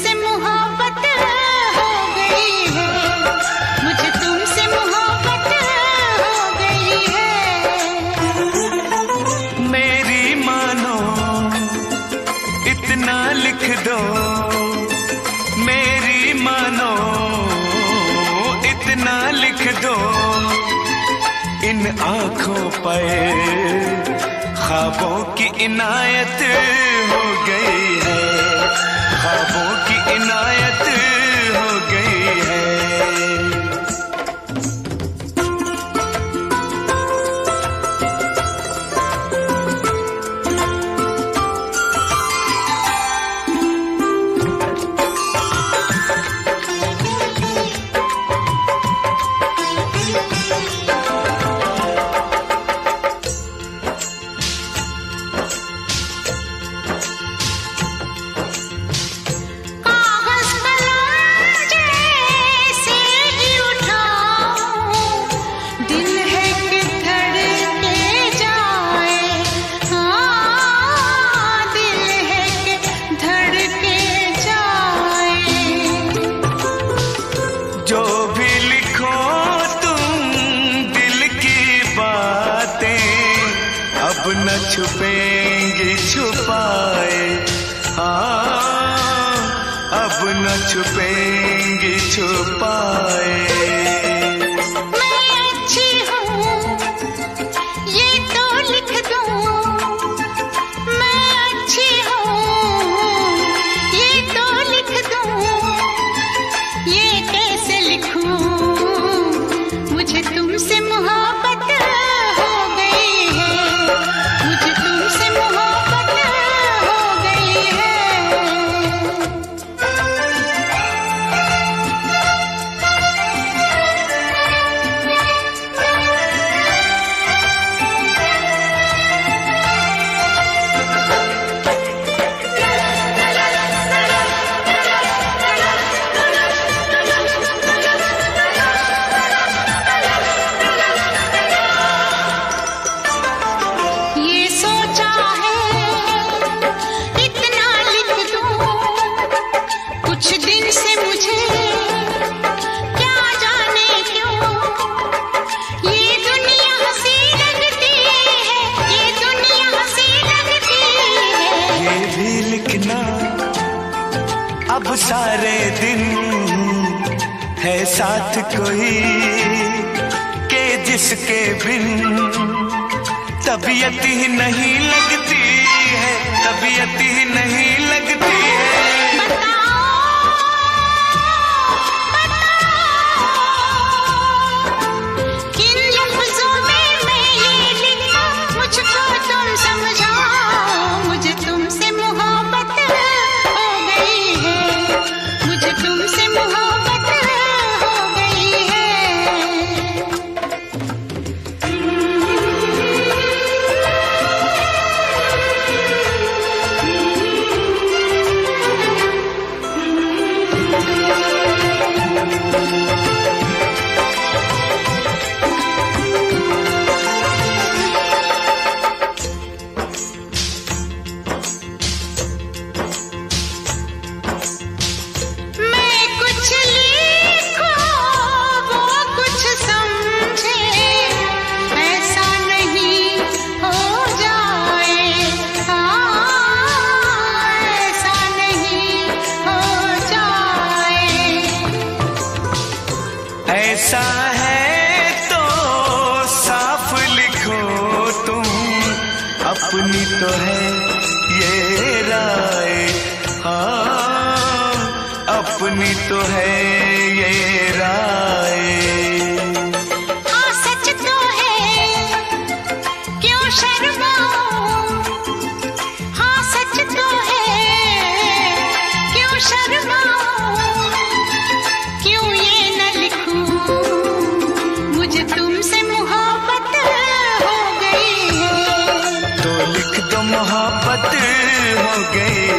तुमसे मोहब्बत हो गई है, मुझे तुमसे मोहब्बत हो गई है। मेरी मानो इतना लिख दो, मेरी मानो इतना लिख दो, इन आँखों पर ख्वाबों की इनायत हो गई है, ख्वाबों की इनायत हो गई है। जो भी लिखो तुम दिल की बातें, अब न छुपेंगी छुपाए, हाँ अब न छुपेंगी छुपाए। मैं अच्छी हूँ ये तो लिख दूँ, मैं अच्छी हूँ ये तो लिख दूँ, ये कैसे लिखूं, मुझे तुमसे मोहब्बत हो गई है, मुझे तुमसे मोहब्बत हो गई है। कुछ दिन से मुझे क्या जाने क्यों ये दुनिया हंसी लगती है, ये दुनिया हंसी लगती है। ये भी लिखना अब सारे दिन है साथ कोई के जिसके बिन तबीयत ही नहीं लगती है, तबीयत ही नहीं लगती है। ऐसा है तो साफ लिखो तुम, अपनी तो है ये राय, हाँ अपनी तो है ये राय। हाँ सच तो है क्यों शर्माओ, हाँ सच तो है क्यों शर्माओ, क्यों ये न लिखूं, मुझे तुमसे मोहब्बत हो गई है। तो लिख दो मोहब्बत हो गई